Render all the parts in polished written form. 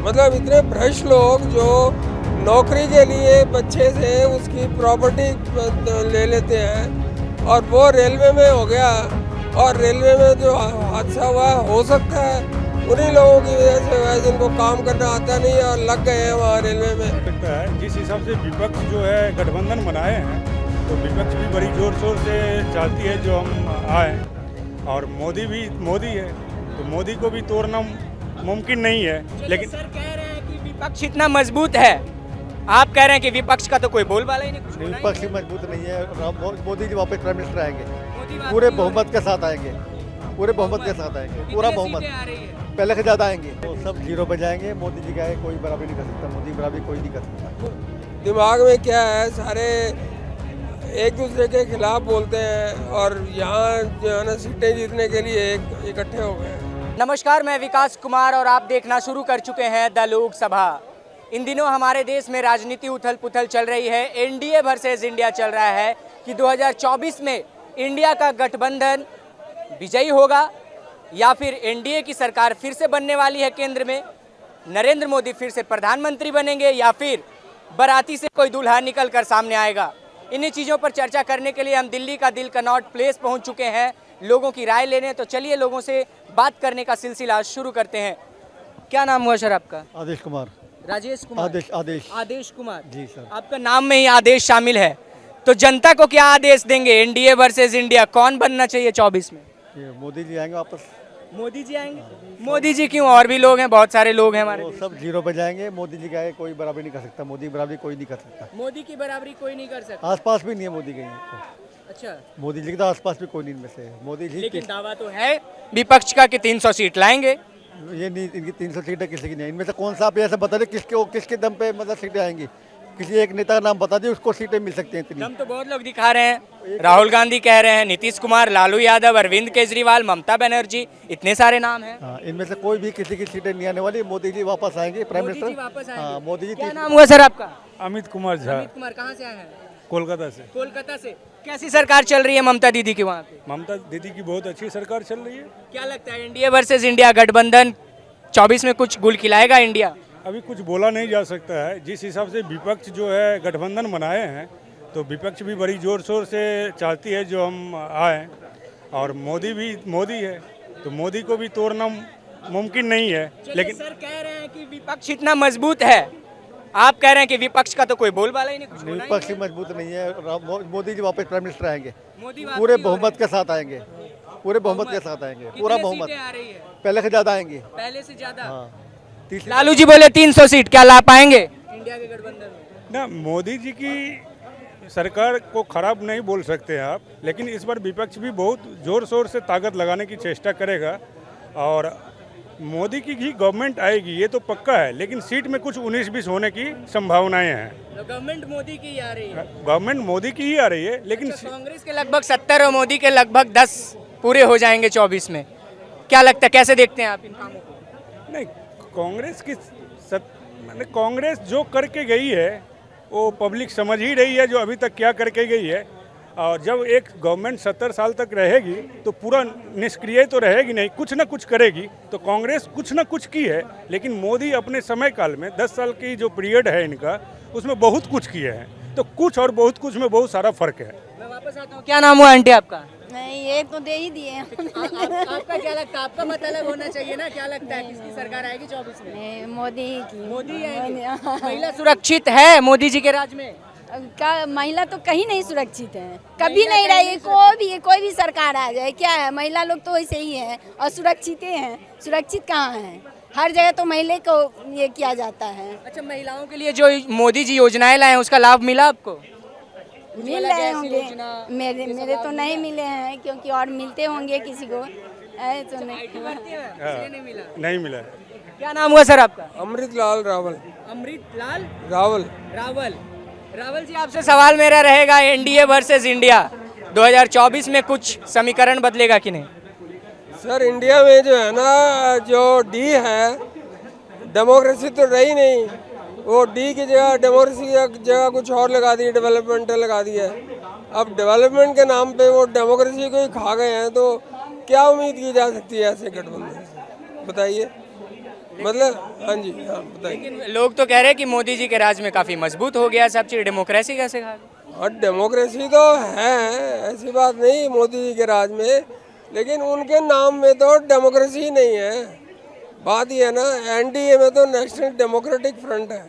मतलब इतने भ्रष्ट लोग जो नौकरी के लिए बच्चे से उसकी प्रॉपर्टी ले लेते हैं और वो रेलवे में हो गया और रेलवे में जो हादसा हुआ हो सकता है उन्हीं लोगों की वजह से हुआ है जिनको काम करना आता नहीं है और लग गए हैं वहाँ रेलवे में। लगता है जिस हिसाब से विपक्ष जो है गठबंधन बनाए हैं तो विपक्ष भी बड़ी जोर शोर से चाहती है जो हम आए और मोदी भी मोदी है तो मोदी को भी तोड़ना मुमकिन नहीं है। लेकिन सर कह रहे हैं कि विपक्ष इतना मजबूत है, आप कह रहे हैं कि विपक्ष का तो कोई बोलबाला ही नहीं, कुछ बोला ही विपक्ष ही मजबूत नहीं है। मोदी जी वापस प्राइम मिनिस्टर आएंगे, मोदी वापस पूरे नहीं बहुमत के साथ आएंगे, पूरे बहुमत के साथ आएंगे, पूरा कितनी बहुमत सीटें आ रही है? पहले से ज़्यादा आएंगे। तो सब जीरो पे जाएंगे। मोदी जी का है कोई बराबरी नहीं कर सकता, मोदी की बराबरी कोई नहीं कर सकता। दिमाग में क्या है, सारे एक दूसरे के खिलाफ बोलते हैं और यहाँ जो है ना सीटें जीतने के लिए इकट्ठे हो गए हैं। नमस्कार, मैं विकास कुमार और आप देखना शुरू कर चुके हैं द लोकसभा। इन दिनों हमारे देश में राजनीति उथल पुथल चल रही है। एनडीए वर्सेस इंडिया चल रहा है कि 2024 में इंडिया का गठबंधन विजयी होगा या फिर एनडीए की सरकार फिर से बनने वाली है केंद्र में, नरेंद्र मोदी फिर से प्रधानमंत्री बनेंगे या फिर बाराती से कोई दूल्हा निकल कर सामने आएगा। इन्हीं चीज़ों पर चर्चा करने के लिए हम दिल्ली का दिल कनॉट प्लेस पहुंच चुके हैं लोगों की राय लेने। तो चलिए लोगों से बात करने का सिलसिला शुरू करते हैं। क्या नाम हुआ सर आपका? आदेश कुमार। राजेश कुमार। आदेश कुमार जी सर। आपका नाम में ही आदेश शामिल है, तो जनता को क्या आदेश देंगे? एनडीए वर्सेस इंडिया कौन बनना चाहिए 24 में? ये मोदी जी आएंगे वापस। मोदी जी आएंगे? मोदी जी क्यों, और भी लोग हैं, बहुत सारे लोग हैं हमारे वो देश सब जीरो पे जाएंगे। मोदी जी का है कोई बराबरी नहीं कर सकता, मोदी की बराबरी कोई नहीं कर सकता। में। मोदी की बराबरी कोई नहीं कर सकता। आसपास भी नहीं है मोदी के। अच्छा, मोदी जी के तो आसपास भी कोई नहीं इनमें से। मोदी जी लेकिन दावा तो है विपक्ष का कि 300 सीट लाएंगे। ये नहीं, इनकी 300 सीटें किसी की नहीं। इनमें से कौन सा आप ऐसा बता दें किसके दम पे मतलब सीटें आएंगी? किसी एक नेता का नाम बता दिए, उसको सीटें मिल सकती हैं इतनी। दम तो बहुत लोग दिखा रहे हैं, राहुल गांधी कह रहे हैं, नीतीश कुमार, लालू यादव, अरविंद केजरीवाल, ममता बनर्जी, इतने सारे नाम हैं। हाँ, इनमें से कोई भी किसी की सीटें नहीं आने वाली। मोदी जी वापस आएंगे प्राइम मोदी जी मिनिस्टर। वापस हाँ, आएंगे। मोदी जी क्या नाम हुआ सर आपका? अमित कुमार झा, अमित कुमार। कहाँ से आए हैं? कोलकाता से। कोलकाता से। कैसी सरकार चल रही है ममता दीदी की वहाँ पे? ममता दीदी की बहुत अच्छी सरकार चल रही है। क्या लगता है एनडीए वर्सेस इंडिया गठबंधन 24 में कुछ गुल खिलाएगा इंडिया? अभी कुछ बोला नहीं जा सकता है। जिस हिसाब से विपक्ष जो है गठबंधन बनाए हैं तो विपक्ष भी बड़ी जोर शोर से चाहती है जो हम आए और मोदी भी मोदी है तो मोदी को भी तोड़ना मुमकिन नहीं है। लेकिन सर कह रहे हैं कि विपक्ष इतना मजबूत है, आप कह रहे हैं कि विपक्ष का तो कोई बोलबाला ही नहीं, कुछ बोला ही विपक्ष ही मजबूत नहीं है। मोदी जी वापस प्राइम मिनिस्टर आएंगे, नहीं। मोदी वापस पूरे नहीं हो बहुमत के साथ आएंगे, पूरे बहुमत के साथ आएंगे, रहे। पूरा कितने बहुमत सीटें आ रही है? पहले से ज़्यादा आएंगे। पहले से ज्यादा। हाँ, 30 लालू जी बोले 300 सीट, क्या ला पाएंगे इंडिया के गठबंधन में? ना, मोदी जी की सरकार को खराब नहीं बोल सकते आप, लेकिन इस बार विपक्ष भी बहुत जोर शोर से ताकत लगाने की चेष्टा करेगा और मोदी की ही गवर्नमेंट आएगी ये तो पक्का है। लेकिन सीट में कुछ 19-20 होने की संभावनाएं हैं। तो गवर्नमेंट मोदी की आ रही है। गवर्नमेंट मोदी की ही आ रही है, लेकिन तो कांग्रेस के लगभग 70 और मोदी के लगभग 10 पूरे हो जाएंगे 24 में। क्या लगता है, कैसे देखते हैं आप इन कामों को? नहीं, कांग्रेस की मैंने कांग्रेस जो करके गई है वो पब्लिक समझ ही रही है जो अभी तक क्या करके गई है। और जब एक गवर्नमेंट 70 साल तक रहेगी तो पूरा निष्क्रिय तो रहेगी नहीं, कुछ ना कुछ करेगी। तो कांग्रेस कुछ ना कुछ की है, लेकिन मोदी अपने समय काल में 10 साल की जो पीरियड है इनका उसमें बहुत कुछ किए हैं। तो कुछ और बहुत कुछ में बहुत सारा फर्क है। मैं वापस आता हूँ। क्या नाम हुआ आंटी आपका? नहीं, ये तो दे ही दिए। आपका क्या लगता है, आपका मत अलग होना चाहिए ना? क्या लगता है किसकी सरकार आएगी 24 में? मोदी की। मोदी आएगी। महिला सुरक्षित है मोदी जी के राज में? का महिला तो कहीं नहीं सुरक्षित है, कभी महिला नहीं कहीं रही। कोई भी सरकार आ जाए, क्या है, महिला लोग तो वैसे ही हैं और सुरक्षित हैं। सुरक्षित कहाँ हैं? हर जगह तो महिला को ये किया जाता है। अच्छा, महिलाओं के लिए जो मोदी जी योजनाएं लाए हैं उसका लाभ मिला आपको? मिल रहे होंगे। मेरे तो नहीं मिले हैं, क्योंकि और मिलते होंगे किसी को। तो नहीं मिला। नहीं मिला है। क्या नाम हुआ सर आपका? अमृत लाल रावल। अमृत लाल रावल। रावल जी, आपसे सवाल मेरा रहेगा, एनडीए वर्सेस इंडिया 2024 में कुछ समीकरण बदलेगा कि नहीं? सर इंडिया में जो है ना, जो डी है, डेमोक्रेसी तो रही नहीं, वो डी की जगह डेमोक्रेसी की जगह कुछ और लगा दी, डेवलपमेंट लगा दी है। अब डेवलपमेंट के नाम पे वो डेमोक्रेसी को ही खा गए हैं, तो क्या उम्मीद की जा सकती है ऐसे गठबंधन से, बताइए। मतलब हाँ जी, हाँ बताइए। लेकिन लोग तो कह रहे हैं कि मोदी जी के राज में काफी मजबूत हो गया सब चीज, डेमोक्रेसी कैसे खा गई? और डेमोक्रेसी तो है, ऐसी बात नहीं मोदी जी के राज में, लेकिन उनके नाम में तो डेमोक्रेसी ही नहीं है। बात ये है ना, एनडीए में तो नेशनल डेमोक्रेटिक फ्रंट है,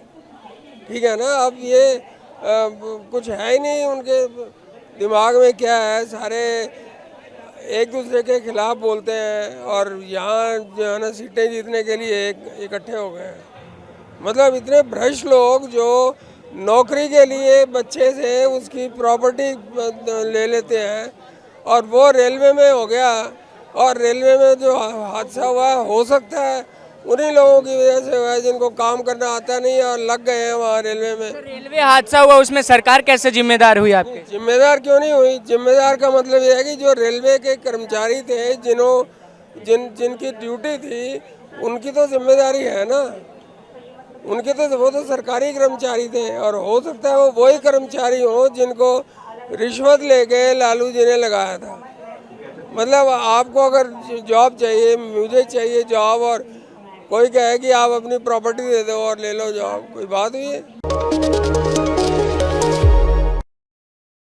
ठीक है ना। अब ये कुछ है ही नहीं उनके दिमाग में, क्या है, सारे एक दूसरे के खिलाफ बोलते हैं और यहाँ जो है ना सीटें जीतने के लिए इकट्ठे हो गए हैं। मतलब इतने भ्रष्ट लोग जो नौकरी के लिए बच्चे से उसकी प्रॉपर्टी ले लेते हैं, और वो रेलवे में हो गया, और रेलवे में जो हादसा हुआ हो सकता है उन्हीं लोगों की वजह से हुआ है जिनको काम करना आता नहीं है और लग गए हैं वहाँ रेलवे में। रेलवे हादसा हुआ उसमें सरकार कैसे जिम्मेदार हुई आपके? जिम्मेदार क्यों नहीं हुई? जिम्मेदार का मतलब ये है कि जो रेलवे के कर्मचारी थे, जिनकी ड्यूटी थी, उनकी तो जिम्मेदारी है ना। उनके तो वो तो सरकारी कर्मचारी थे, और हो सकता है वो वही कर्मचारी हो जिनको रिश्वत लेके लालू जी ने लगाया था। मतलब आपको अगर जॉब चाहिए, मुझे चाहिए जॉब, और कोई कहे कि आप अपनी प्रॉपर्टी दे दो और ले लो जॉब, कोई बात हुई है?